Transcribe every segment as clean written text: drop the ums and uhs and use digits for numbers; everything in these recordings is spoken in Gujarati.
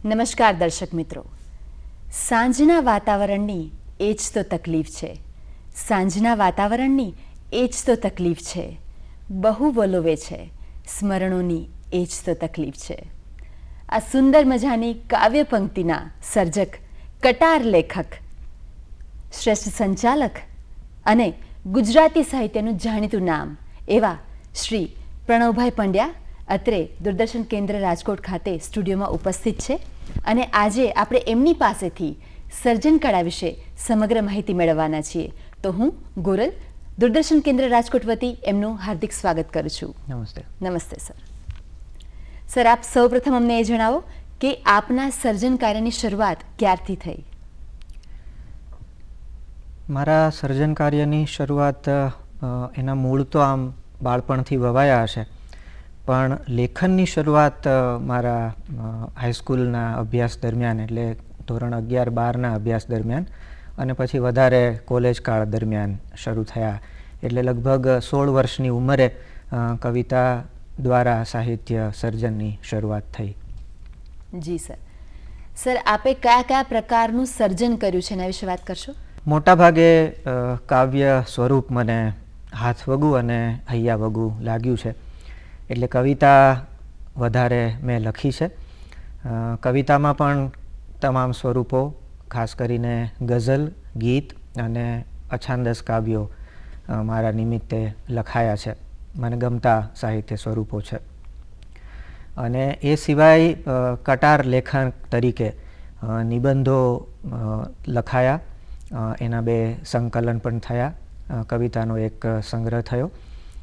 નમસ્કાર દર્શક મિત્રો. સાંજના વાતાવરણની એ જ તો તકલીફ છે. સાંજના વાતાવરણની એ જ તો તકલીફ છે. બહુ વલોવે છે સ્મરણોની એ જ તો તકલીફ છે. આ સુંદર મજાની કાવ્ય પંક્તિના સર્જક, કટાર લેખક, શ્રેષ્ઠ સંચાલક અને ગુજરાતી સાહિત્યનું જાણીતું નામ એવા શ્રી પ્રણવભાઈ પંડ્યા અત્રે દૂરદર્શન કેન્દ્ર રાજકોટ ખાતે સ્ટુડિયોમાં ઉપસ્થિત છે અને આજે આપણે એમની પાસેથી સર્જન કળા વિશે સમગ્ર માહિતી મેળવવાના છીએ. તો હું ગોરલ દૂરદર્શન કેન્દ્ર રાજકોટ વતી એમનું હાર્દિક સ્વાગત કરું છું. નમસ્તે. નમસ્તે સર. સર, આપ સૌપ્રથમ અમને એ જણાવો કે આપના સર્જન કાર્યની શરૂઆત ક્યારથી થઈ? મારા સર્જન કાર્યની શરૂઆત એના મૂળ તો આમ બાળપણથી વવાયા હશે, પણ લેખનની શરૂઆત મારા હાઈસ્કૂલના અભ્યાસ દરમિયાન, એટલે ધોરણ 11-12ના અભ્યાસ દરમિયાન અને પછી વધારે કોલેજ કાળ દરમિયાન શરૂ થયા. એટલે લગભગ 16 વર્ષની ઉંમરે કવિતા દ્વારા સાહિત્ય સર્જનની શરૂઆત થઈ. જી સર. સર, આપે કયા કયા પ્રકારનું સર્જન કર્યું છે એના વિશે વાત કરશો? મોટાભાગે કાવ્ય સ્વરૂપ મને હાથ વગું અને હૈયા વગું લાગ્યું છે, એટલે કવિતા વધારે મેં લખી છે. કવિતામાં પણ તમામ સ્વરૂપો, ખાસ કરીને ગઝલ, ગીત અને અછાંદસ કાવ્યો મારા નિમિત્તે લખાયા છે. મને ગમતા સાહિત્ય સ્વરૂપો છે. અને એ સિવાય કટાર લેખક તરીકે નિબંધો લખાયા, એના 2 સંકલન પણ થયા, કવિતાનો એક સંગ્રહ થયો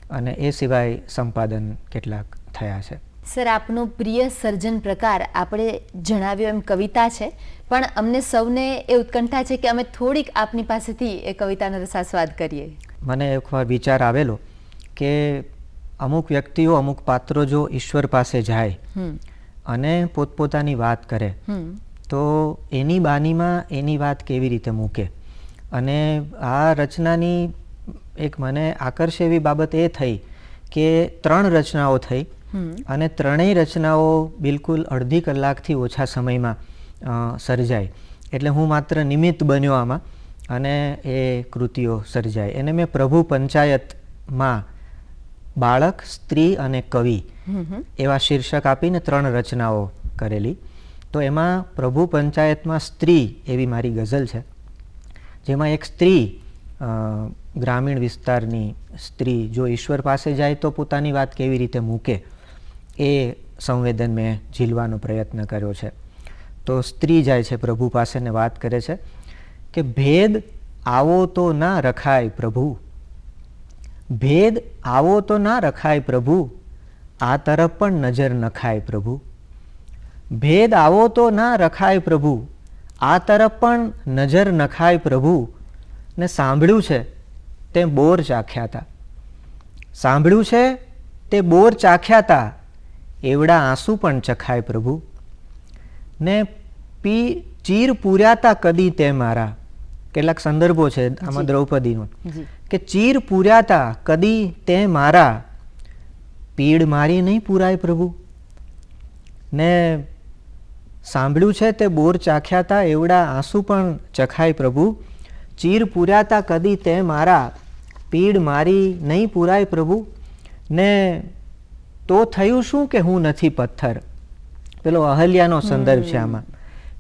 અને એ સિવાય સંપાદન કેટલાક થયા છે. સર, આપનો પ્રિય સર્જન પ્રકાર આપણે જણાવ્યો એમ કવિતા છે, પણ અમને સૌને એ ઉત્કંઠા છે કે અમે થોડીક આપની પાસેથી એ કવિતાનો રસાસ્વાદ કરીએ. મને એકવાર વિચાર આવેલો કે અમુક વ્યક્તિઓ, અમુક પાત્રો જો ઈશ્વર પાસે જાય અને પોતપોતાની વાત કરે તો એની બાનીમાં એની વાત કેવી રીતે મૂકે. અને આ રચનાની એક મને આકર્ષે એવી બાબત એ થઈ કે 3 રચનાઓ થઈ અને ત્રણેય રચનાઓ બિલકુલ અડધી કલાકથી ઓછા સમયમાં સર્જાઈ. એટલે હું માત્ર નિમિત્ત બન્યો આમાં અને એ કૃતિઓ સર્જાઈ. એને મેં પ્રભુ પંચાયતમાં બાળક, સ્ત્રી અને કવિ એવા શીર્ષક આપીને 3 રચનાઓ કરેલી. તો એમાં પ્રભુ પંચાયતમાં સ્ત્રી એવી મારી ગઝલ છે, જેમાં એક સ્ત્રી, ગ્રામીણ વિસ્તારની સ્ત્રી જો ઈશ્વર પાસે જાય તો પોતાની વાત કેવી રીતે મૂકે એ સંવેદન મેં ઝીલવાનો પ્રયત્ન કર્યો છે. તો સ્ત્રી જાય છે પ્રભુ પાસે ને વાત કરે છે કે ભેદ આવો તો ના રખાય પ્રભુ, ભેદ આવો તો ના રખાય પ્રભુ, આ તરફ પણ નજર નખાય પ્રભુ. ભેદ આવો તો ના રખાય પ્રભુ, આ તરફ પણ નજર નખાય પ્રભુ. ને સાંભળ્યું છે તે બોર ચાખ્યા હતા, સાંભળ્યું છે તે બોર ચાખ્યા હતા, એવડા આંસુ પણ ચખાય પ્રભુ. ને ચીર પૂર્યાતા કદી તે મારા, કેટલાક સંદર્ભો છે આમાં દ્રૌપદીનો, કે ચીર પૂર્યાતા કદી તે મારા, પીડ મારી નહીં પૂરાય પ્રભુ. ને સાંભળ્યું છે તે બોર ચાખ્યા હતા, એવડા આંસુ પણ ચખાય પ્રભુ. ચીર પૂર્યાતા કદી તે મારા, પીડ મારી નહીં પૂરાય પ્રભુ. ને તો થયું શું કે હું નથી પથ્થર, પેલો અહલ્યાનો સંદર્ભ છે આમાં,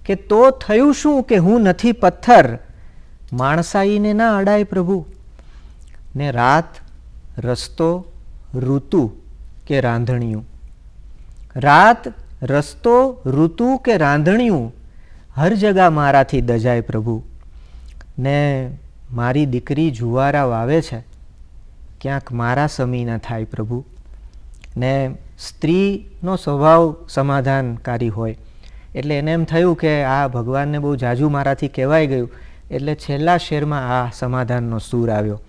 કે તો થયું શું કે હું નથી પથ્થર, માણસાઈને ના અડાય પ્રભુ. ને રાત, રસ્તો, ઋતુ કે રાંધણિયું, રાત, રસ્તો, ઋતુ કે રાંધણિયું, હર જગા મારાથી દજાય પ્રભુ. ને મારી દીકરી જુવારા વાવે છે, ક્યાંક મારા સમી ન થાય પ્રભુ. ને સ્ત્રીનો સ્વભાવ સમાધાનકારી હોય, એટલે એને એમ થયું કે આ ભગવાનને બહુ જાજુ મારાથી કહેવાઈ ગયું, એટલે છેલ્લા શેરમાં આ સમાધાનનો સૂર આવ્યો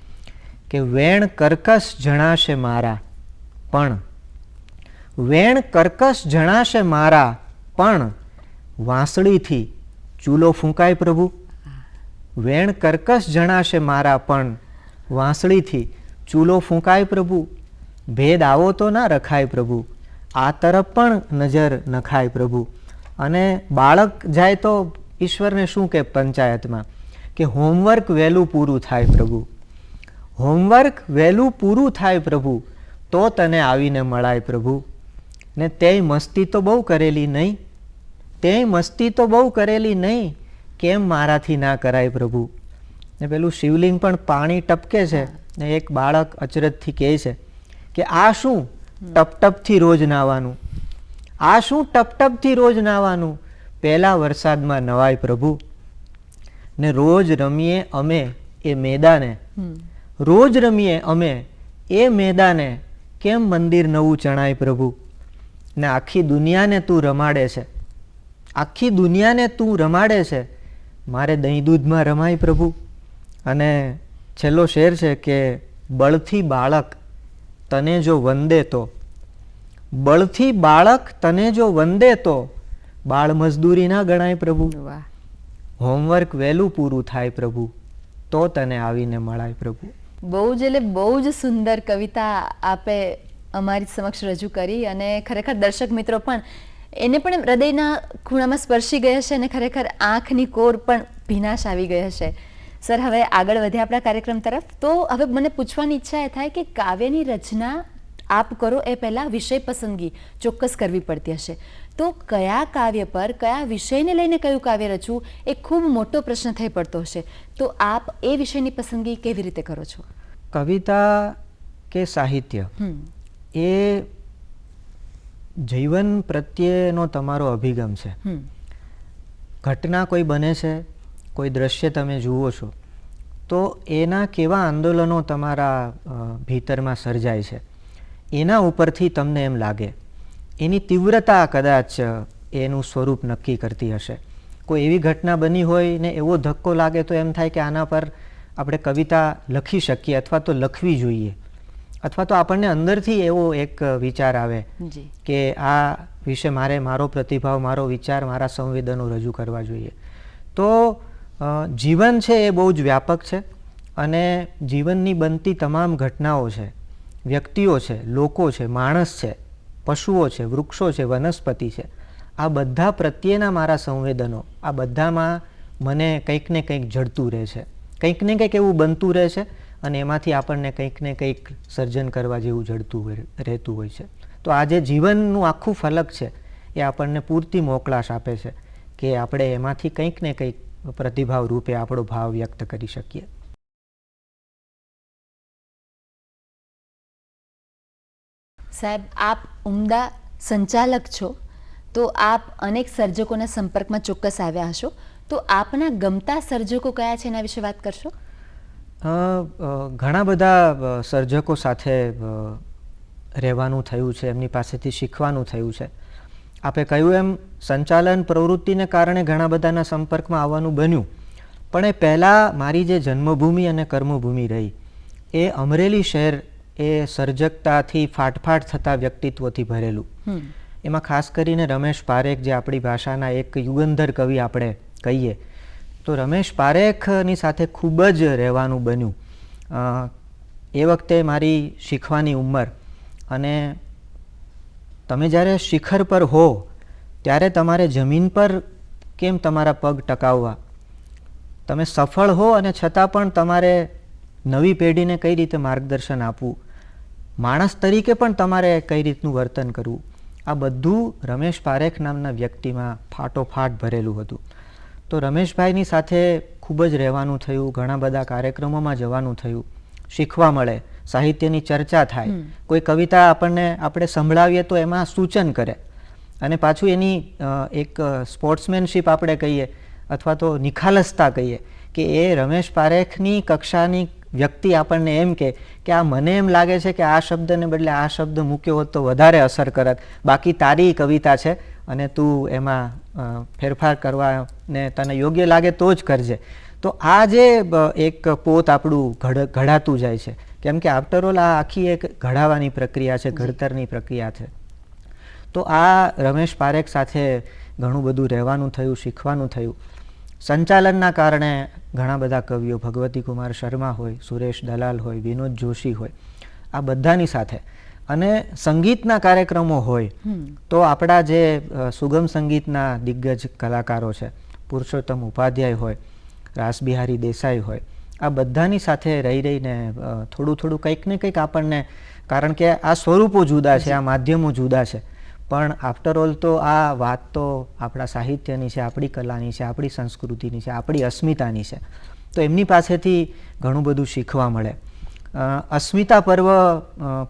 કે વેણ કર્કશ જણાશે મારા પણ, વેણ કર્કશ જણાશે મારા પણ, વાંસળીથી ચૂલો ફૂંકાય પ્રભુ. વેણ કર્કશ જણાશે મારા પણ, વાંસળીથી ચૂલો ફૂંકાય પ્રભુ. ભેદ આવો તો ના રખાય પ્રભુ, આ તરફ પણ નજર નખાય પ્રભુ. અને બાળક જાય તો ઈશ્વરને શું કે પંચાયતમાં કે હોમવર્ક વહેલું પૂરું થાય પ્રભુ, હોમવર્ક વહેલું પૂરું થાય પ્રભુ, તો તને આવીને મળાય પ્રભુ. ને તે મસ્તી તો બહુ કરેલી નહીં, તે મસ્તી તો બહુ કરેલી નહીં, કેમ મારાથી ના કરાય પ્રભુ. ને પેલું શિવલિંગ પણ પાણી ટપકે છે ને એક બાળક અચરજથી કહે છે કે આ શું ટપટપથી રોજ નાવાનું, આ શું ટપટપથી રોજ નાવાનું, પહેલા વરસાદમાં નવાય પ્રભુ. ને રોજ રમીએ અમે એ મેદાને, રોજ રમીએ અમે એ મેદાને, કેમ મંદિર નવું ચણાય પ્રભુ. ને આખી દુનિયાને તું રમાડે છે, આખી દુનિયાને તું રમાડે છે, મારે દહીં દૂધમાં રમાય પ્રભુ. અને છેલ્લો શેર છે કે બળથી બાળક તને જો વંદે તો, બળથી બાળક તને જો વંદે તો, બાળ મજદૂરી ના ગણાય પ્રભુ. હોમવર્ક વહેલું પૂરું થાય પ્રભુ, તો તને આવીને મળાય પ્રભુ. બહુ જ એટલે બહુ જ સુંદર કવિતા આપે અમારી સમક્ષ રજૂ કરી અને ખરેખર દર્શક મિત્રો પણ એને પણ હૃદયના ખૂણામાં સ્પર્શી ગયા છે અને ખરેખર આંખની કોર પણ ભીનાશ આવી ગઈ હશે. સર, હવે આગળ વધ્યા આપણા કાર્યક્રમ તરફ, તો હવે મને પૂછવાની ઈચ્છા એ થાય કે કાવ્યની રચના આપ કરો એ પહેલાં વિષય પસંદગી ચોક્કસ કરવી પડતી હશે, તો કયા કાવ્ય પર કયા વિષયને લઈને કયું કાવ્ય રચવું એ ખૂબ મોટો પ્રશ્ન થઈ પડતો હશે, તો આપ એ વિષયની પસંદગી કેવી રીતે કરો છો? કવિતા કે સાહિત્ય એ જીવન પ્રત્યેનો તમારો અભિગમ છે. ઘટના કોઈ બને છે, કોઈ દ્રશ્ય તમે જુઓ છો, તો એના કેવા આંદોલનો તમારા ભીતરમાં સર્જાય છે, એના ઉપરથી તમને એમ લાગે, એની તીવ્રતા કદાચ એનું સ્વરૂપ નક્કી કરતી હશે. કોઈ એવી ઘટના બની હોય ને એવો ધક્કો લાગે તો એમ થાય કે આના પર આપણે કવિતા લખી શકીએ અથવા તો લખવી જોઈએ, અથવા તો આપણને અંદરથી એવો એક વિચાર આવે કે આ વિશે મારે મારો પ્રતિભાવ, મારો વિચાર, મારા સંવેદનો રજૂ કરવા જોઈએ. તો જીવન છે એ બહુ જ વ્યાપક છે અને જીવનની બનતી તમામ ઘટનાઓ છે, વ્યક્તિઓ છે, લોકો છે, માણસ છે, પશુઓ છે, વૃક્ષો છે, વનસ્પતિ છે, આ બધા પ્રત્યેના મારા સંવેદનો, આ બધામાં મને કંઈક ને કંઈક જડતું રહે છે, કંઈક ને કંઈક એવું બનતું રહે છે અને એમાંથી આપણને કંઈક ને કંઈક સર્જન કરવા જેવું જડતું રહેતું હોય છે. તો આ જે જીવનનું આખું ફલક છે એ આપણને પૂરતી મોકળાશ આપે છે કે આપણે એમાંથી કંઈક ને કંઈક પ્રતિભાવ રૂપે આપણો ભાવ વ્યક્ત કરી શકીએ. સાહેબ, આપ ઉમદા સંચાલક છો, તો આપ અનેક સર્જકોના સંપર્કમાં ચોક્કસ આવ્યા હશો, તો આપના ગમતા સર્જકો કયા છે એના વિશે વાત કરશો? ઘણા બધા સર્જકો સાથે રહેવાનું થયું છે, એમની પાસેથી શીખવાનું થયું છે. આપે કહ્યું એમ સંચાલન પ્રવૃત્તિને કારણે ઘણા બધાના સંપર્કમાં આવવાનું બન્યું, પણ એ પહેલાં મારી જે જન્મભૂમિ અને કર્મભૂમિ રહી એ અમરેલી શહેર એ સર્જકતાથી ફાટફાટ થતા વ્યક્તિત્વથી ભરેલું. એમાં ખાસ કરીને રમેશ પારેખ, જે આપણી ભાષાના એક યુગંધર કવિ આપણે કહીએ, તો રમેશ પારેખની સાથે ખૂબ જ રહેવાનું બન્યું. એ વખતે મારી શીખવાની ઉંમર, અને તમે જ્યારે શિખર પર હો ત્યારે તમારે જમીન પર કેમ તમારા પગ ટકાવવા, તમે સફળ હો અને છતાં પણ તમારે નવી પેઢીને કઈ રીતે માર્ગદર્શન આપવું, માણસ તરીકે પણ તમારે કઈ રીતનું વર્તન કરવું, આ બધું રમેશ પારેખ નામના વ્યક્તિમાં ફાટોફાટ ભરેલું હતું. તો રમેશભાઈની સાથે ખૂબ જ રહેવાનું થયું, ઘણા બધા કાર્યક્રમોમાં જવાનું થયું, શીખવા મળે, સાહિત્યની ચર્ચા થાય, કોઈ કવિતા આપણે સંભળાવીએ તો એમાં સૂચન કરે, અને પાછું એની એક સ્પોર્ટ્સમેનશીપ આપણે કહીએ અથવા તો નિખાલસતા કહીએ કે એ રમેશ પારેખની કક્ષાની વ્યક્તિ આપણને એમ કે આ મને એમ લાગે છે કે આ શબ્દને બદલે આ શબ્દ મૂક્યો હોત તો વધારે અસર કરત, બાકી તારી કવિતા છે અને તું એમાં ફેરફાર કરવાને તને યોગ્ય લાગે તો જ કરજે. તો આ જે એક પોત આપણું ઘડાતું જાય છે, કેમ કે આફ્ટર ઓલ આ આખી એક ઘડાવાની પ્રક્રિયા છે, ઘડતરની પ્રક્રિયા છે. તો આ રમેશ પારેખ સાથે ઘણું બધું રહેવાનું થયું, શીખવાનું થયું. સંચાલનના કારણે ઘણા બધા કવિઓ, ભગવતી કુમાર શર્મા હોય, સુરેશ દલાલ હોય, વિનોદ જોશી હોય, આ બધાની સાથે, અને સંગીતના કાર્યક્રમો હોય તો આપણા જે સુગમ સંગીતના દિગ્ગજ કલાકારો છે, પુરુષોત્તમ ઉપાધ્યાય હોય, રાસબિહારી દેસાઈ હોય, આ બધાની સાથે રહી રહીને થોડું થોડું કંઈક ને કંઈક આપણને, કારણ કે આ સ્વરૂપો જુદા છે, આ માધ્યમો જુદા છે, પણ આફ્ટર ઓલ તો આ વાત તો આપણા સાહિત્યની છે, આપણી કલાની છે, આપણી સંસ્કૃતિની છે, આપણી અસ્મિતાની છે. તો એમની પાસેથી ઘણું બધું શીખવા મળે. અસ્મિતા પર્વ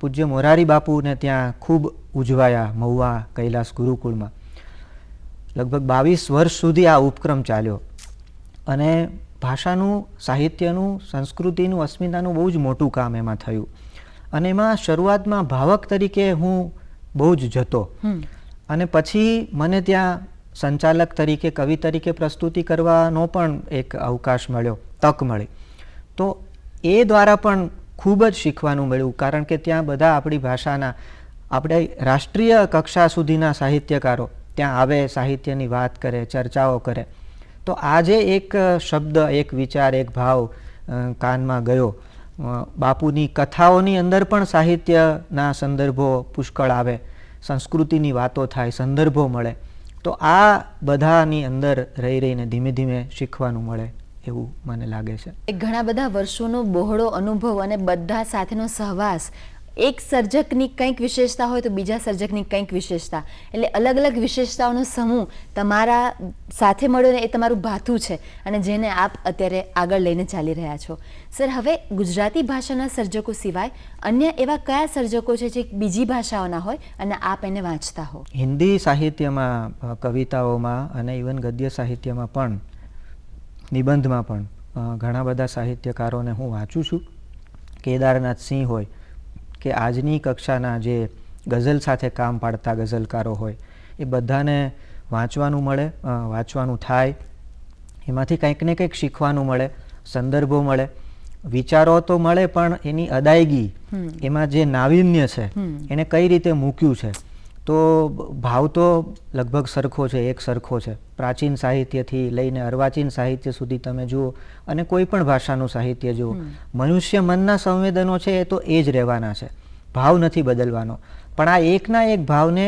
પૂજ્ય મોરારી બાપુને ત્યાં ખૂબ ઉજવાયા મહુવા કૈલાસ ગુરુકુળમાં. લગભગ 22 વર્ષ સુધી આ ઉપક્રમ ચાલ્યો અને ભાષાનું, સાહિત્યનું, સંસ્કૃતિનું, અસ્મિતાનું બહુ જ મોટું કામ એમાં થયું. અને એમાં શરૂઆતમાં ભાવક તરીકે હું બહુ જ જતો અને પછી મને ત્યાં સંચાલક તરીકે, કવિ તરીકે પ્રસ્તુતિ કરવાનો પણ એક અવકાશ મળ્યો, તક મળી. તો એ દ્વારા પણ ખૂબ જ શીખવાનું મળ્યું, કારણ કે ત્યાં બધા આપણી ભાષાના, આપણે રાષ્ટ્રીય કક્ષા સુધીના સાહિત્યકારો ત્યાં આવે, સાહિત્યની વાત કરે, ચર્ચાઓ કરે. તો આજે એક શબ્દ, એક વિચાર, એક ભાવ કાનમાં ગયો. બાપુની કથાઓની અંદર પણ સાહિત્યના સંદર્ભો પુષ્કળ આવે, સંસ્કૃતિની વાતો થાય, સંદર્ભો મળે. તો આ બધાની અંદર રહી રહીને ધીમે ધીમે શીખવાનું મળે એવું મને લાગે છે. ઘણા બધા વર્ષોનો બહોળો અનુભવ અને બધા સાથેનો સહવાસ, એક સર્જકની કંઈક વિશેષતા હોય તો બીજા સર્જકની કંઈક વિશેષતા, એટલે અલગ અલગ વિશેષતાઓનો સમૂહ તમારા સાથે મળ્યો ને એ તમારું ભાથું છે અને જેને આપ અત્યારે આગળ લઈને ચાલી રહ્યા છો. સર, હવે ગુજરાતી ભાષાના સર્જકો સિવાય અન્ય એવા કયા સર્જકો છે જે બીજી ભાષાઓના હોય અને આપ એને વાંચતા હો? હિન્દી સાહિત્યમાં, કવિતાઓમાં અને ઇવન ગદ્ય સાહિત્યમાં પણ, નિબંધમાં પણ ઘણા બધા સાહિત્યકારોને હું વાંચું છું. કેદારનાથ સિંહ હોય કે આજની કક્ષાના જે ગઝલ સાથે કામ પાડતા ગઝલકારો હોય, એ બધાને વાંચવાનું મળે, વાંચવાનું થાય. એમાંથી કંઈક ને કંઈક શીખવાનું મળે, સંદર્ભો મળે, વિચારો તો મળે, પણ એની અદાયગી, એમાં જે નાવીન્ય છે એને કઈ રીતે મૂક્યું છે. તો ભાવ તો લગભગ સરખો છે, એક સરખો છે. પ્રાચીન સાહિત્યથી લઈને અર્વાચીન સાહિત્ય સુધી તમે જુઓ અને કોઈ પણ ભાષાનું સાહિત્ય જુઓ, મનુષ્ય મનના સંવેદનો છે એ તો એ જ રહેવાના છે, ભાવ નથી બદલવાનો. પણ આ એકના એક ભાવને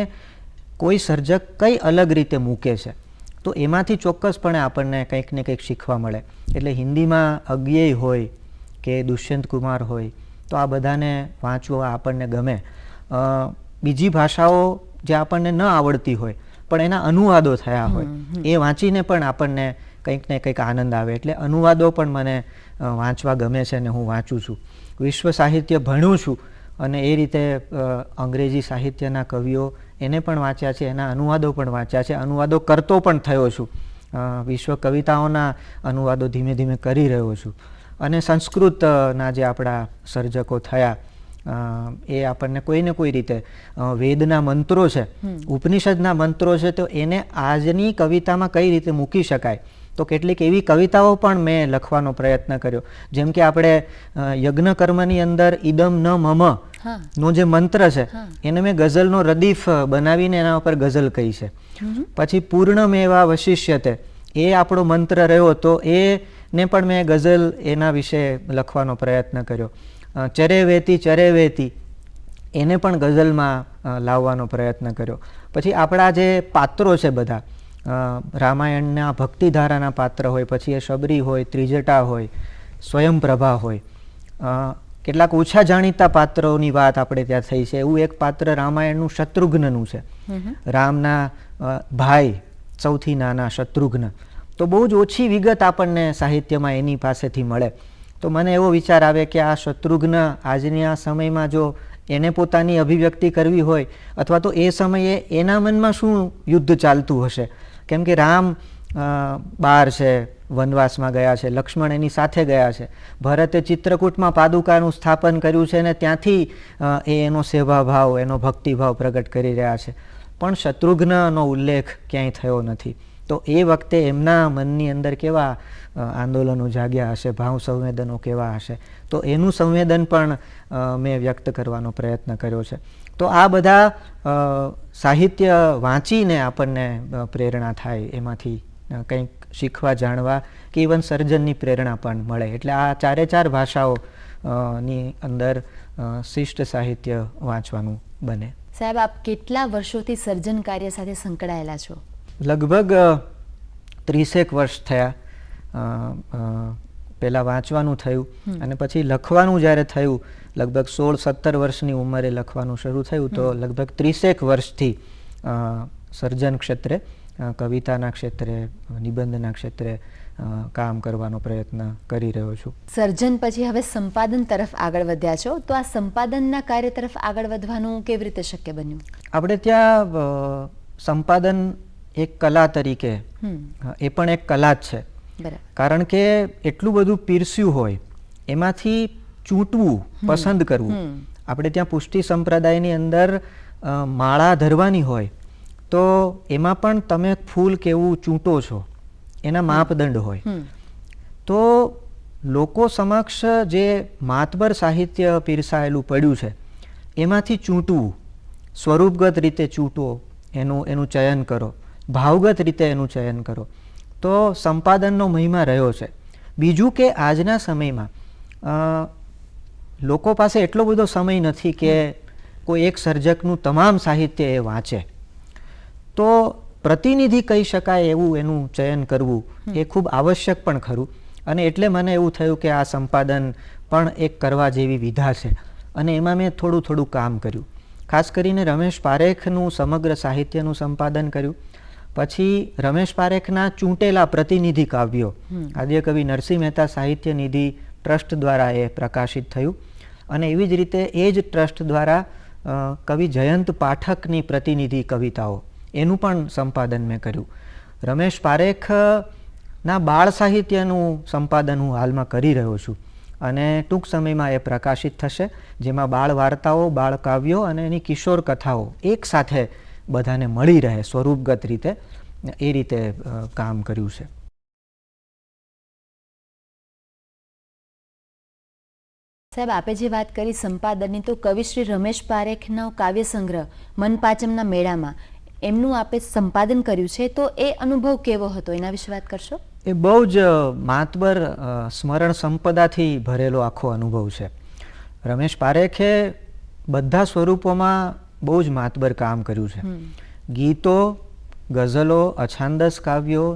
કોઈ સર્જક કઈ અલગ રીતે મૂકે છે, તો એમાંથી ચોક્કસપણે આપણને કંઈક ને કંઈક શીખવા મળે. એટલે હિન્દીમાં અજ્ઞેય હોય કે દુષ્યંત કુમાર હોય, તો આ બધાને વાંચવું આપણને ગમે. બીજી ભાષાઓ જે આપણને ન આવડતી હોય પણ એના અનુવાદો થયા હોય, એ વાંચીને પણ આપણને કંઈક ને કંઈક આનંદ આવે. એટલે અનુવાદો પણ મને વાંચવા ગમે છે અને હું વાંચું છું. વિશ્વ સાહિત્ય ભણ્યું છું અને એ રીતે અંગ્રેજી સાહિત્યના કવિઓ એને પણ વાંચ્યા છે, એના અનુવાદો પણ વાંચ્યા છે, અનુવાદો કરતો પણ થયો છું. વિશ્વ કવિતાઓના અનુવાદો ધીમે ધીમે કરી રહ્યો છું. અને સંસ્કૃતના જે આપણા સર્જકો થયા, એ આપણને કોઈને કોઈ રીતે વેદના મંત્રો છે, ઉપનિષદના મંત્રો છે, તો એને આજની કવિતામાં કઈ રીતે મૂકી શકાય. તો કેટલીક એવી કવિતાઓ પણ મેં લખવાનો પ્રયત્ન કર્યો. જેમ કે આપણે યજ્ઞ કર્મની અંદર ઇદમ ન મમ નો જે મંત્ર છે એને મેં ગઝલનો રદીફ બનાવીને એના ઉપર ગઝલ કહી છે. પછી પૂર્ણમેવા વશિષ્યતે એ આપણો મંત્ર રહ્યો, તો એને પણ મેં ગઝલ એના વિશે લખવાનો પ્રયત્ન કર્યો. ચરે વેતી એને પણ ગઝલમાં લાવવાનો પ્રયત્ન કર્યો. પછી આપણા જે પાત્રો છે બધા, રામાયણના ભક્તિધારાના પાત્ર હોય, પછી એ શબરી હોય, ત્રિજટા હોય, સ્વયંપ્રભા હોય, કેટલાક ઓછા જાણીતા પાત્રોની વાત આપણે ત્યાં થઈ છે. એવું એક પાત્ર રામાયણનું શત્રુઘ્નનું છે, રામના ભાઈ સૌથી નાના શત્રુઘ્ન. તો બહુ જ ઓછી વિગત આપણને સાહિત્યમાં એની પાસેથી મળે. તો મને એવો વિચાર આવે કે આ શત્રુઘ્ન આજની આ સમયમાં જો એને પોતાની અભિવ્યક્તિ કરવી હોય, અથવા તો એ સમયે એના મનમાં શું યુદ્ધ ચાલતું હશે. કેમ કે રામ બહાર છે, વનવાસમાં ગયા છે, લક્ષ્મણ એની સાથે ગયા છે, ભરતે ચિત્રકૂટમાં પાદુકાનું સ્થાપન કર્યું છે અને ત્યાંથી એનો સેવાભાવ, એનો ભક્તિભાવ પ્રગટ કરી રહ્યા છે. પણ શત્રુઘ્નનો ઉલ્લેખ ક્યાંય થયો નથી. તો એ વખતે એમના મનની અંદર કેવા આંદોલનો જાગ્યા હશે, ભાવ સંવેદનો કેવા હશે, તો એનું સંવેદન પણ મેં વ્યક્ત કરવાનો પ્રયત્ન કર્યો છે. તો આ બધા સાહિત્ય વાંચીને આપણને પ્રેરણા થાય, એમાંથી કંઈક શીખવા, જાણવા કે ઇવન સર્જનની પ્રેરણા પણ મળે. એટલે આ ચારે ચાર ભાષાઓ ની અંદર શિષ્ટ સાહિત્ય વાંચવાનું બને. સાહેબ, આપ કેટલા વર્ષોથી સર્જન કાર્ય સાથે સંકળાયેલા છો? લગભગ 30 વર્ષ થયા. પહેલાં વાંચવાનું થયું અને પછી લખવાનું જ્યારે થયું, લગભગ 16-17 વર્ષની ઉંમરે લખવાનું શરૂ થયું, તો લગભગ 30 વર્ષથી સર્જન ક્ષેત્રે, કવિતાના ક્ષેત્રે, નિબંધના ક્ષેત્રે કામ કરવાનો પ્રયત્ન કરી રહ્યો છું. સર્જન પછી હવે સંપાદન તરફ આગળ વધ્યા છો, તો આ સંપાદનના કાર્ય તરફ આગળ વધવાનું કેવી રીતે શક્ય બન્યું? આપણે ત્યાં સંપાદન એક કલા તરીકે, એ પણ એક કલા જ છે. કારણ કે એટલું બધું પીરસ્યું હોય, એમાંથી ચૂંટવું, પસંદ કરવું. આપણે ત્યાં પુષ્ટિ સંપ્રદાયની અંદર માળા ધરવાની હોય તો એમાં પણ તમે ફૂલ કેવું ચૂંટો છો, એના માપદંડ હોય. તો લોકો સમક્ષ જે માતબર સાહિત્ય પીરસાયેલું પડ્યું છે, એમાંથી ચૂંટવું, સ્વરૂપગત રીતે ચૂંટો, એનું ચયન કરો, ભાવગત રીતે એનું ચયન કરો, તો સંપાદનનો મહિમા રહ્યો છે. બીજું કે આજના સમયમાં લોકો પાસે એટલો બધો સમય નથી કે કોઈ એક સર્જકનું તમામ સાહિત્ય એ વાંચે. તો પ્રતિનિધિ કહી શકાય એવું એનું ચયન કરવું એ ખૂબ આવશ્યક પણ ખરું. અને એટલે મને એવું થયું કે આ સંપાદન પણ એક કરવા જેવી વિધા છે. અને એમાં મેં થોડું થોડું કામ કર્યું. ખાસ કરીને રમેશ પારેખનું સમગ્ર સાહિત્યનું સંપાદન કર્યું. પછી રમેશ પારેખના ચૂંટેલા પ્રતિનિધિ કાવ્યો આદ્યકવિ નરસિંહ મહેતા સાહિત્ય નિધિ ટ્રસ્ટ દ્વારા એ પ્રકાશિત થયું. અને એવી જ રીતે એ જ ટ્રસ્ટ દ્વારા કવિ જયંત પાઠકની પ્રતિનિધિ કવિતાઓ, એનું પણ સંપાદન મેં કર્યું. રમેશ પારેખના બાળ સાહિત્યનું સંપાદન હું હાલમાં કરી રહ્યો છું અને ટૂંક સમયમાં એ પ્રકાશિત થશે, જેમાં બાળ વાર્તાઓ, બાળ કાવ્યો અને એની કિશોર કથાઓ એક સાથે બધાને મળી રહે સ્વરૂપગત રીતે, એ રીતે કામ કર્યું છે. સાહેબ, આપે જે વાત કરી સંપાદનની, તો કવિ શ્રી રમેશ પારેખનો કાવ્ય સંગ્રહ મનપાચમના મેળામાં એમનું આપે સંપાદન કર્યું છે, તો એ અનુભવ કેવો હતો, એના વિશે વાત કરશો? એ બહુ જ માતબર સ્મરણ સંપદાથી ભરેલો આખો અનુભવ છે. રમેશ પારેખે બધા સ્વરૂપોમાં બહુ જ માતબર કામ કર્યું છે. ગીતો, ગઝલો, અછાંદસ કાવ્યો,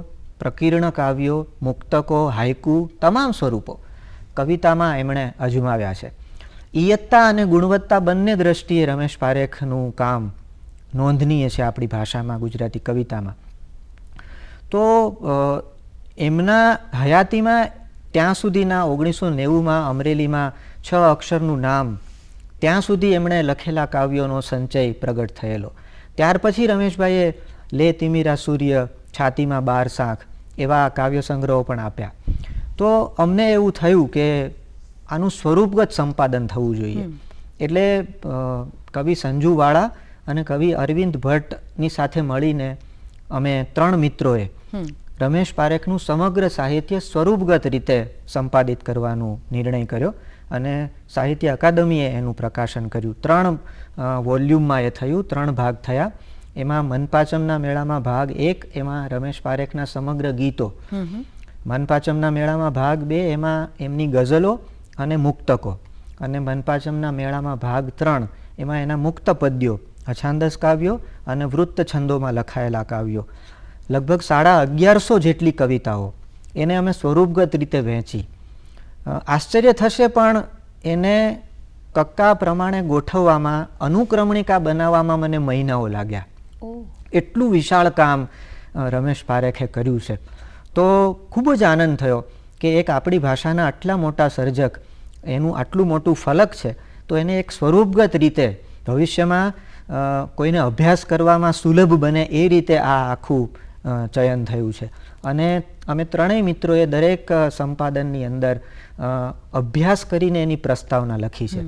પ્રકીર્ણ કાવ્યો, મુક્તકો, હાઇકુ, તમામ સ્વરૂપો કવિતામાં એમણે અજમાવ્યા છે. ઇયત્તા અને ગુણવત્તા બંને દ્રષ્ટિએ રમેશ પારેખનું કામ નોંધનીય છે આપણી ભાષામાં, ગુજરાતી કવિતામાં. તો એમના હયાતીમાં ત્યાં સુધીના 1990માં અમરેલીમાં 6 અક્ષરનું નામ, ત્યાં સુધી એમણે લખેલા કાવ્યોનો સંચય પ્રગટ થયેલો. ત્યાર પછી રમેશભાઈએ લે તિમિરા સૂર્ય, છાતીમાં 12 શાખ એવા કાવ્ય સંગ્રહો પણ આપ્યા. તો અમને એવું થયું કે આનું સ્વરૂપગત સંપાદન થવું જોઈએ. એટલે કવિ સંજુવાળા અને કવિ અરવિંદ ભટ્ટની સાથે મળીને અમે 3 મિત્રોએ રમેશ પારેખનું સમગ્ર સાહિત્ય સ્વરૂપગત રીતે સંપાદિત કરવાનો નિર્ણય કર્યો અને સાહિત્ય અકાદમીએ એનું પ્રકાશન કર્યું. 3 વોલ્યુમમાં એ થયું, 3 ભાગ થયા. એમાં મનપાચમના મેળામાં ભાગ 1, એમાં રમેશ પારેખના સમગ્ર ગીતો. મનપાચમના મેળામાં ભાગ 2, એમાં એમની ગઝલો અને મુક્તકો. અને મનપાચમના મેળામાં ભાગ 3, એમાં એના મુક્ત પદ્યો, અછાંદસ કાવ્યો અને વૃત્ત છંદોમાં લખાયેલા કાવ્યો. લગભગ 1150 જેટલી કવિતાઓ એને અમે સ્વરૂપગત રીતે વહેંચી. આશ્ચર્ય થશે પણ એને કક્કા પ્રમાણે ગોઠવવામાં, અનુક્રમણિકા બનાવવામાં મને મહિનાઓ લાગ્યા. એટલું વિશાળ કામ રમેશ પારેખે કર્યું છે. તો ખૂબ જ આનંદ થયો કે એક આપણી ભાષાના આટલા મોટા સર્જક, એનું આટલું મોટું ફલક છે, તો એને એક સ્વરૂપગત રીતે ભવિષ્યમાં કોઈને અભ્યાસ કરવામાં સુલભ બને એ રીતે આ આખું ચયન થયું છે. અને અમે 3 મિત્રોએ દરેક સંપાદનની અંદર અભ્યાસ કરીને એની પ્રસ્તાવના લખી છે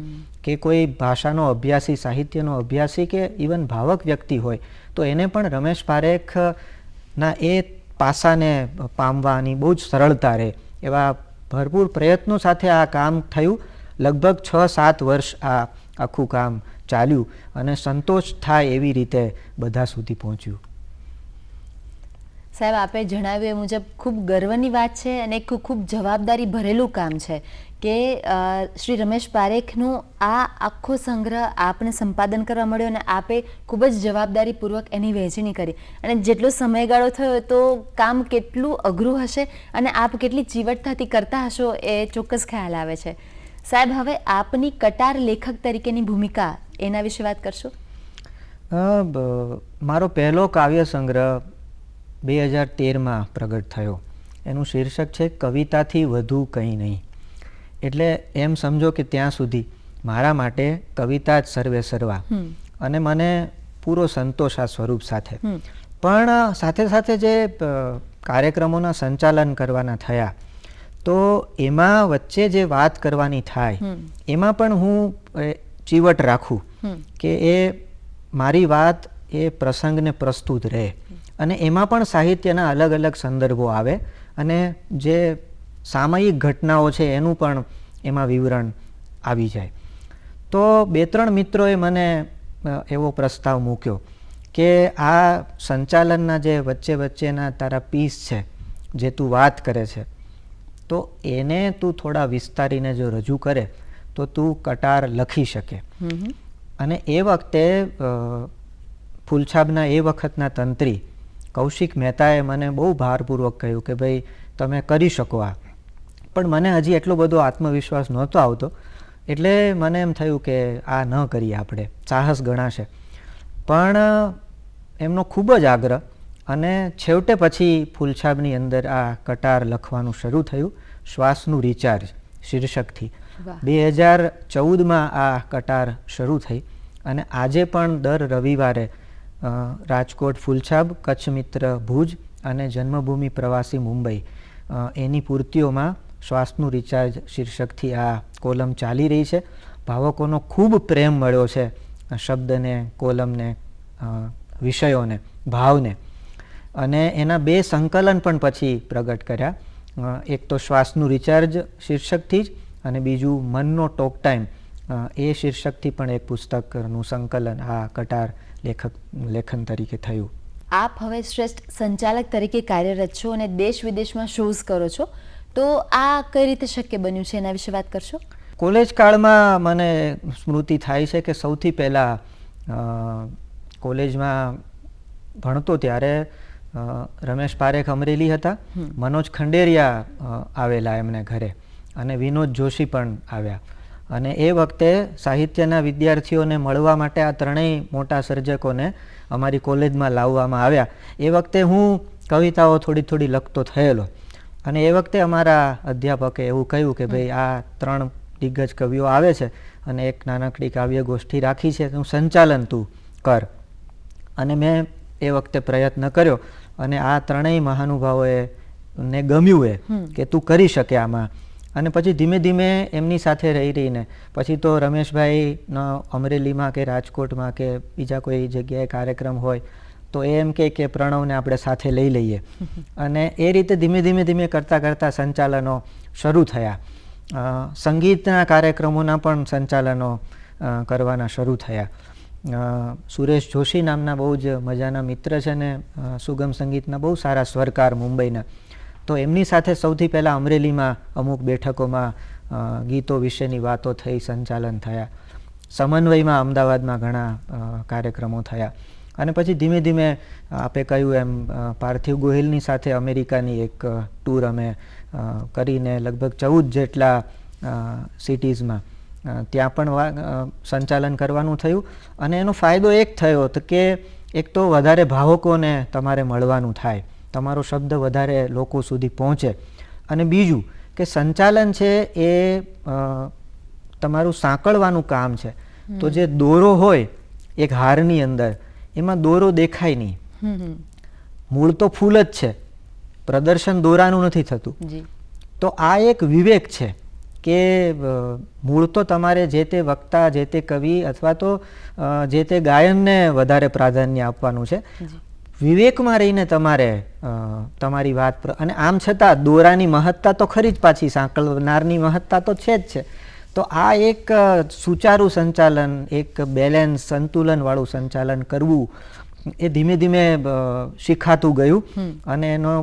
કે કોઈ ભાષાનો અભ્યાસી, સાહિત્યનો અભ્યાસી કે ઇવન ભાવક વ્યક્તિ હોય તો એને પણ રમેશ પારેખના એ પાસાને પામવાની બહુ જ સરળતા રહે, એવા ભરપૂર પ્રયત્નો સાથે આ કામ થયું. લગભગ 6-7 વર્ષ આ આખું કામ ચાલ્યું અને સંતોષ થાય એવી રીતે બધા સુધી પહોંચ્યું. સાહેબ, આપે જણાવ્યું એ મુજબ ખૂબ ગર્વની વાત છે અને ખૂબ જવાબદારી ભરેલું કામ છે કે શ્રી રમેશ પારેખનું આ આખો સંગ્રહ આપને સંપાદન કરવા મળ્યો અને આપે ખૂબ જ જવાબદારીપૂર્વક એની વહેંચણી કરી અને જેટલો સમયગાળો થયો તો કામ કેટલું અઘરું હશે અને આપ કેટલી ચીવટતાથી કરતા હશો એ ચોક્કસ ખ્યાલ આવે છે. સાહેબ, હવે આપની કટાર લેખક તરીકેની ભૂમિકા એના વિશે વાત કરશો? મારો પહેલો કાવ્ય સંગ્રહ 2013માં પ્રગટ થયો. એનું શીર્ષક છે કવિતાથી વધુ કંઈ નહીં. એટલે એમ સમજો કે ત્યાં સુધી મારા માટે કવિતા જ સર્વે સર્વા અને મને પૂરો સંતોષ આ સ્વરૂપ સાથે. પણ સાથે સાથે જે કાર્યક્રમોના સંચાલન કરવાના થયા તો એમાં વચ્ચે જે વાત કરવાની થાય એમાં પણ હું ચીવટ રાખું કે એ મારી વાત એ પ્રસંગને પ્રસ્તુત રહે અને એમાં પણ સાહિત્યના અલગ અલગ સંદર્ભો આવે અને જે સામયિક ઘટનાઓ છે એનું પણ એમાં વિવરણ આવી જાય. તો 2-3 મિત્રોએ મને એવો પ્રસ્તાવ મૂક્યો કે આ સંચાલનના જે વચ્ચે વચ્ચેના તારા પીસ છે જે તું વાત કરે છે તો એને તું થોડા વિસ્તારીને જો રજૂ કરે તો તું કટાર લખી શકે. અને એ વખતે ફૂલછાબના એ વખતના તંત્રી કૌશિક મહેતાએ મને બહુ ભારપૂર્વક કહ્યું કે ભાઈ તમે કરી શકો આ. પણ મને હજી એટલો બધો આત્મવિશ્વાસ નહોતો આવતો એટલે મને એમ થયું કે આ ન કરીએ આપણે, સાહસ ગણાશે. પણ એમનો ખૂબ જ આગ્રહ અને છેવટે પછી ફૂલછાબની અંદર આ કટાર લખવાનું શરૂ થયું શ્વાસનું રિચાર્જ શીર્ષકથી. 2014માં આ કટાર શરૂ થઈ અને આજે પણ દર રવિવારે રાજકોટ ફૂલછાબ, કચ્છ મિત્ર ભુજ અને જન્મભૂમિ પ્રવાસી મુંબઈ એની પૂર્તિઓમાં શ્વાસનું રિચાર્જ શીર્ષકથી આ કોલમ ચાલી રહી છે. ભાવકોનો ખૂબ પ્રેમ મળ્યો છે શબ્દને, કોલમને, વિષયોને, ભાવને. અને એના 2 સંકલન પણ પછી પ્રગટ કર્યા. એક તો શ્વાસનું રિચાર્જ શીર્ષકથી જ અને બીજું મનનો ટોક ટાઈમ એ શીર્ષકથી પણ એક પુસ્તકનું સંકલન આ કટાર લેખન તરીકે થયું. આપ હવે શ્રેષ્ઠ સંચાલક તરીકે કાર્યરત છો અને દેશ વિદેશમાં શોઝ કરો છો, તો આ કઈ રીતે શક્ય બન્યું છે એના વિશે વાત કરશો? કોલેજ કાળમાં મને સ્મૃતિ થાય છે કે સૌથી પહેલાં કોલેજમાં ભણતો ત્યારે રમેશ પારેખ અમરેલી હતા, મનોજ ખંડેરિયા આવેલા એમને ઘરે અને વિનોદ જોશી પણ આવ્યા. અને એ વખતે સાહિત્યના વિદ્યાર્થીઓને મળવા માટે આ ત્રણેય મોટા સર્જકોને અમારી કોલેજમાં લાવવામાં આવ્યા. એ વખતે હું કવિતાઓ થોડી થોડી લખતો થયેલો અને એ વખતે અમારા અધ્યાપકે એવું કહ્યું કે ભાઈ આ 3 દિગ્ગજ કવિઓ આવે છે અને એક નાનકડી કાવ્ય ગોષ્ઠી રાખી છે, હું સંચાલન તું કર. અને મેં એ વખતે પ્રયત્ન કર્યો અને આ ત્રણેય મહાનુભાવોએ ને ગમ્યું એ કે તું કરી શકે આમાં. અને પછી ધીમે ધીમે એમની સાથે રહીને પછી તો રમેશભાઈનો અમરેલીમાં કે રાજકોટમાં કે બીજા કોઈ જગ્યાએ કાર્યક્રમ હોય તો એમ કે પ્રણવને આપણે સાથે લઈ લઈએ અને એ રીતે ધીમે ધીમે કરતાં સંચાલનો શરૂ થયા. સંગીતના કાર્યક્રમોના પણ સંચાલનો કરવાના શરૂ થયા. સુરેશ જોશી નામના બહુ જ મજાના મિત્ર છે ને સુગમ સંગીતના બહુ સારા સ્વરકાર મુંબઈના, તો એમની સાથે સૌથી પહેલાં અમરેલીમાં અમુક બેઠકોમાં ગીતો વિશેની વાતો થઈ, સંચાલન થયા. સમન્વયમાં અમદાવાદમાં ઘણા કાર્યક્રમો થયા અને પછી ધીમે ધીમે આપે કહ્યું એમ પાર્થિવ ગોહિલની સાથે અમેરિકાની એક ટૂર અમે કરીને લગભગ 14 જેટલા સિટીઝમાં ત્યાં પણ સંચાલન કરવાનું થયું. અને એનો ફાયદો એક થયો તો કે એક તો વધારે ભાવકોને તમારે મળવાનું થાય, તમારો શબ્દ વધારે લોકો સુધી પહોંચે અને બીજું કે સંચાલન છે એ તમારું સાંકળવાનું કામ છે. તો જે દોરો હોય એક હારની અંદર એમાં દોરો દેખાય નહીં, મૂળ તો ફૂલ જ છે, પ્રદર્શન દોરાનું નથી થતું. તો આ એક વિવેક છે કે મૂળ તો તમારે જે તે વક્તા, જે તે કવિ અથવા તો જે તે ગાયનને વધારે પ્રાધાન્ય આપવાનું છે. વિવેકમાં રહીને તમારે તમારી વાત અને આમ છતાં દોરાની મહત્તા તો ખરી જ, પાછી સાંકળનારની મહત્તા તો છે જ છે. તો આ એક સુચારું સંચાલન, એક બેલેન્સ, સંતુલનવાળું સંચાલન કરવું એ ધીમે ધીમે શીખાતું ગયું અને એનો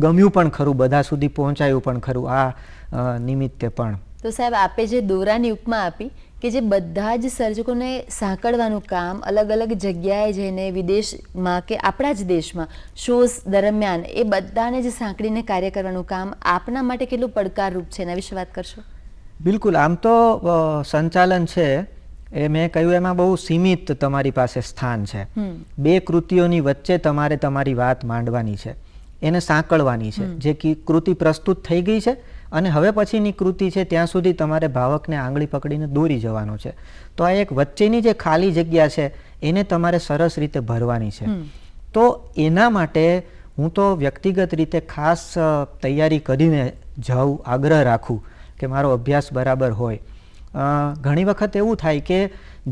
ગમ્યું પણ ખરું, બધા સુધી પહોંચાયું પણ ખરું આ નિમિત્તે પણ. તો સાહેબ, આપે જે દોરાની ઉપમા આપી કે જે બધા જ સર્જકોને સાંકળવાનું કામ અલગ અલગ જગ્યાએ જઈને વિદેશમાં કે આપણા જ દેશમાં શોઝ દરમિયાન એ બધાને જ સાંકળીને કાર્ય કરવાનું કામ આપના માટે કેટલું પડકારરૂપ છે, એના વિશે વાત કરશો? બિલકુલ. આમ તો સંચાલન છે એ મેં કહ્યું એમાં બહુ સીમિત તમારી પાસે સ્થાન છે. બે કૃતિઓની વચ્ચે તમારે તમારી વાત માંડવાની છે, એને સાંકળવાની છે. જે કૃતિ પ્રસ્તુત થઈ ગઈ છે અને હવે પછીની કૃતિ છે ત્યાં સુધી તમારે ભાવકને આંગળી પકડીને દોરી જવાનો છે. તો આ એક વચ્ચેની જે ખાલી જગ્યા છે એને તમારે સરસ રીતે ભરવાની છે. તો એના માટે હું તો વ્યક્તિગત રીતે ખાસ તૈયારી કરીને જાઉં, આગ્રહ રાખું કે મારો અભ્યાસ બરાબર હોય. ઘણી વખત એવું થાય કે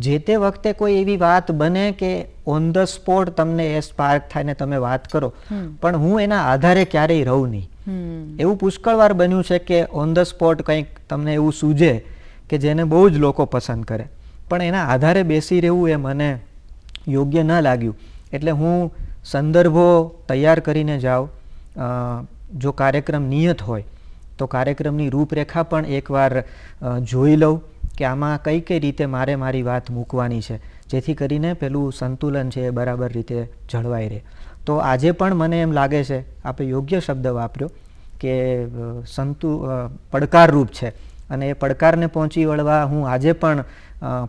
જે તે વખતે કોઈ એવી વાત બને કે ઓન ધ સ્પોટ તમને એ સ્પાર્ક થાય ને તમે વાત કરો, પણ હું એના આધારે ક્યારેય રહું નહીં. એવું પુષ્કળ વાર બન્યું છે કે ઓન ધ સ્પોટ કંઈક તમને એવું સૂજે કે જેને બહુ જ લોકો પસંદ કરે, પણ એના આધારે બેસી રહેવું એ મને યોગ્ય ન લાગ્યું. એટલે હું સંદર્ભો તૈયાર કરીને જાઉં. જો કાર્યક્રમ નિયત હોય તો કાર્યક્રમની રૂપરેખા પણ એકવાર જોઈ લઉં કે આમાં કઈ કઈ રીતે મારે મારી વાત મૂકવાની છે, જેથી કરીને પેલું સંતુલન છે એ બરાબર રીતે જળવાઈ રહે. તો આજે પણ મને એમ લાગે છે, આપણે યોગ્ય શબ્દ વાપર્યો કે પડકારરૂપ છે અને એ પડકારને પહોંચી વળવા હું આજે પણ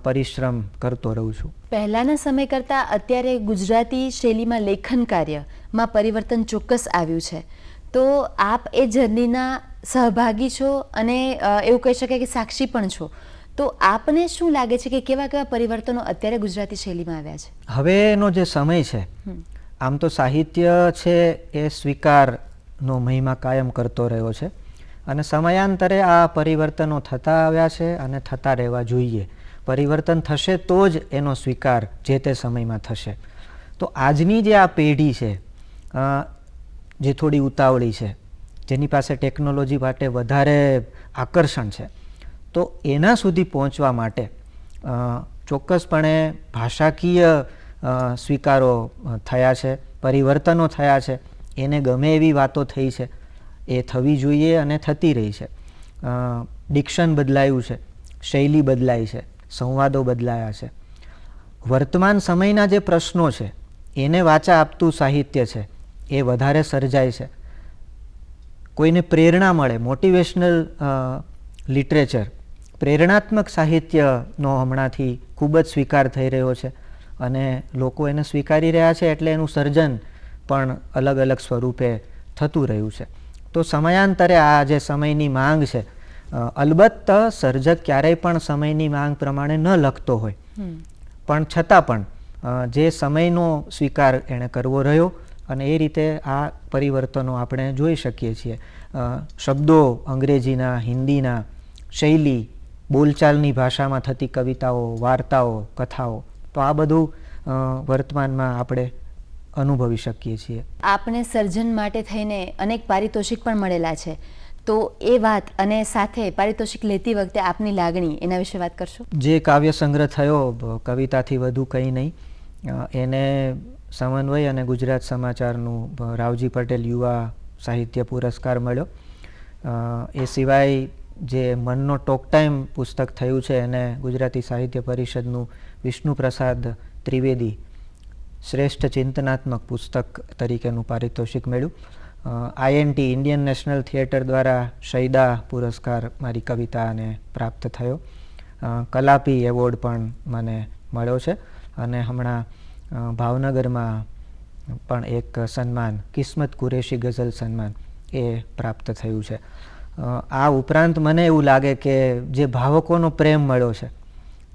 પરિશ્રમ કરતો રહું છું. પહેલાંના સમય કરતાં અત્યારે ગુજરાતી શૈલીમાં લેખન કાર્યમાં પરિવર્તન ચોક્કસ આવ્યું છે. તો આપ એ જર્નીના સહભાગી છો અને એવું કહી શકાય કે સાક્ષી પણ છો. તો આપને શું લાગે છે કે કેવા કેવા પરિવર્તનો અત્યારે ગુજરાતી શૈલીમાં આવ્યા છે? હવેનો જે સમય છે, આમ તો સાહિત્ય છે એ સ્વીકારનો મહિમા કાયમ કરતો રહ્યો છે અને સમયાંતરે આ પરિવર્તનો થતા આવ્યા છે અને થતા રહેવા જોઈએ. પરિવર્તન થશે તો જ એનો સ્વીકાર જે તે સમયમાં થશે. તો આજની જે આ પેઢી છે, જે થોડી ઉતાવળી છે, જેની પાસે ટેકનોલોજી માટે વધારે આકર્ષણ છે, તો એના સુધી પહોંચવા માટે ચોક્કસપણે ભાષાકીય સ્વીકારો થયા છે, પરિવર્તનો થયા છે. એને ગમે એવી વાતો થઈ છે એ થવી જોઈએ અને થતી રહી છે. ડિક્શન બદલાયું છે, શૈલી બદલાઈ છે, સંવાદો બદલાયા છે. વર્તમાન સમયના જે પ્રશ્નો છે એને વાચા આપતું સાહિત્ય છે એ વધારે સર્જાય છે. કોઈને પ્રેરણા મળે, મોટિવેશનલ લિટરેચર, પ્રેરણાત્મક સાહિત્યનો હમણાંથી ખૂબ જ સ્વીકાર થઈ રહ્યો છે અને લોકો એને સ્વીકારી રહ્યા છે એટલે એનું સર્જન પણ અલગ અલગ સ્વરૂપે થતું રહ્યું છે. તો સમયાંતરે આ જે સમયની માંગ છે, અલબત્ત સર્જક ક્યારેય પણ સમયની માંગ પ્રમાણે ન લખતો હોય, પણ છતાં પણ જે સમયનો સ્વીકાર એણે કરવો રહ્યો અને એ રીતે આ પરિવર્તનો આપણે જોઈ શકીએ છીએ. શબ્દો અંગ્રેજીના, હિન્દીના, શૈલી, બોલચાલની ભાષામાં થતી કવિતાઓ, વાર્તાઓ, કથાઓ, તો આ બધું વર્તમાનમાં આપણે અનુભવી શકીએ છીએ. આપને સર્જન માટે થઈને અનેક પારિતોષિક પણ મળેલા છે. તો એ વાત અને સાથે પારિતોષિક લેતી વખતે આપની લાગણી, એના વિશે વાત કરશો? જે કાવ્ય સંગ્રહ થયો, કવિતાથી વધુ કંઈ નહીં, એને સમન્વય અને ગુજરાત સમાચારનું રાવજી પટેલ યુવા સાહિત્ય પુરસ્કાર મળ્યો. એ સિવાય જે મનનો ટોક ટાઈમ પુસ્તક થયું છે એને ગુજરાતી સાહિત્ય પરિષદનું વિષ્ણુપ્રસાદ ત્રિવેદી શ્રેષ્ઠ ચિંતનાત્મક પુસ્તક તરીકેનું પારિતોષિક મળ્યું. INT ઇન્ડિયન નેશનલ થિયેટર દ્વારા શૈદા પુરસ્કાર મારી કવિતાને પ્રાપ્ત થયો. કલાપી એવોર્ડ પણ મને મળ્યો છે અને હમણાં ભાવનગરમાં પણ એક સન્માન, કિસ્મત કુરેશી ગઝલ સન્માન, એ પ્રાપ્ત થયું છે. આ ઉપરાંત મને એવું લાગે કે જે ભાવકોનો પ્રેમ મળ્યો છે,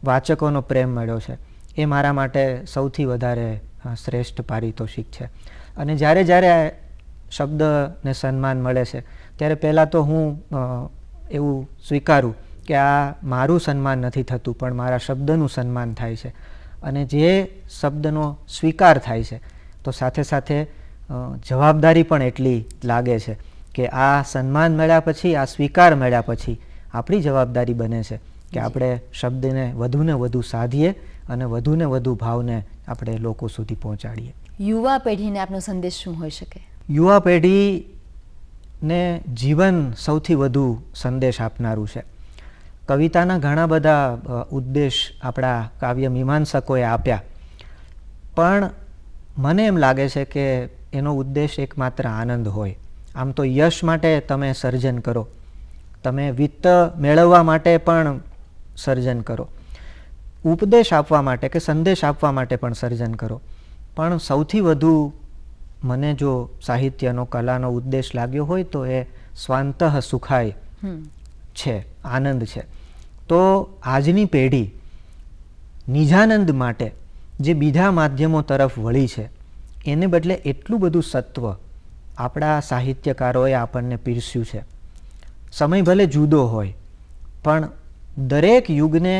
વાચકોનો પ્રેમ મળ્યો છે, એ મારા માટે સૌથી વધારે શ્રેષ્ઠ પારિતોષિક છે. અને જ્યારે જ્યારે શબ્દને સન્માન મળે છે ત્યારે પહેલાં તો હું એવું સ્વીકારું કે આ મારું સન્માન નથી થતું, પણ મારા શબ્દનું સન્માન થાય છે. અને જે શબ્દનો સ્વીકાર થાય છે તો સાથે સાથે જવાબદારી પણ એટલી લાગે છે કે આ સન્માન મળ્યા પછી, આ સ્વીકાર મળ્યા પછી આપણી જવાબદારી બને છે કે આપણે શબ્દને વધુને વધુ સાધીએ અને વધુને વધુ ભાવને આપણે લોકો સુધી પહોંચાડીએ. યુવા પેઢીને આપનો સંદેશ શું હોઈ શકે? યુવા પેઢીને જીવન સૌથી વધુ સંદેશ આપનારું છે. કવિતાના ઘણા બધા ઉદ્દેશ આપણા કાવ્ય મીમાંસકોએ આપ્યા, પણ મને એમ લાગે છે કે એનો ઉદ્દેશ એકમાત્ર આનંદ હોય. આમ તો યશ માટે તમે સર્જન કરો, તમે વિત્ત મેળવવા માટે પણ સર્જન કરો, ઉપદેશ આપવા માટે કે સંદેશ આપવા માટે પણ સર્જન કરો, પણ સૌથી વધુ મને જો સાહિત્યનો કલાનો ઉદ્દેશ લાગ્યો હોય તો એ સ્વાંતઃ સુખાય છે, આનંદ છે. તો આજની પેઢી નિજાનંદ માટે જે બીજા માધ્યમો તરફ વળી છે એને બદલે એટલું બધું સત્વ આપણા સાહિત્યકારોએ આપણને પીરસ્યું છે. સમય ભલે જુદો હોય પણ દરેક યુગને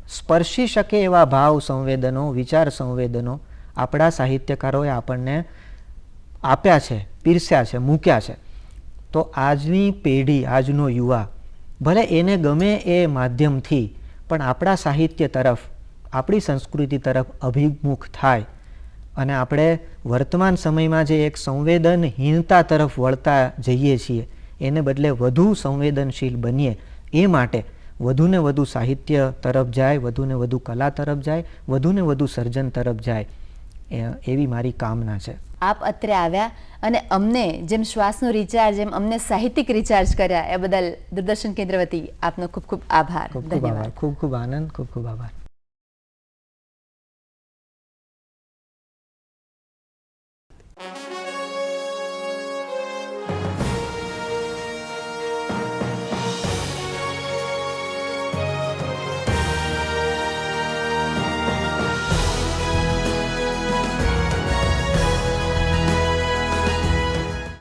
સ્પર્શી શકે એવા ભાવ સંવેદનો, વિચાર સંવેદનો આપણા સાહિત્યકારોએ આપણને આપ્યા છે, પીરસ્યા છે, મૂક્યા છે. તો આજની પેઢી, આજનો યુવા ભલે એને ગમે એ માધ્યમથી પણ આપણા સાહિત્ય તરફ, આપણી સંસ્કૃતિ તરફ અભિમુખ થાય અને આપણે વર્તમાન સમયમાં જે એક સંવેદનહીનતા તરફ વળતા જઈએ છીએ એને બદલે વધુ સંવેદનશીલ બનીએ, એ માટે વધુને વધુ સાહિત્ય તરફ જાય, વધુને વધુ કલા તરફ જાય, વધુને વધુ સર્જન તરફ જાય, એવી મારી કામના છે. આપ અત્રે આવ્યા અને અમને જેમ શ્વાસનો રિચાર્જ, એમ અમને સાહિત્યિક રિચાર્જ કર્યા, એ બદલ દૂરદર્શન કેન્દ્ર વતી આપનો ખૂબ ખૂબ આભાર. ખૂબ ખૂબ આભાર, ખૂબ ખૂબ આનંદ, ખૂબ ખૂબ આભાર.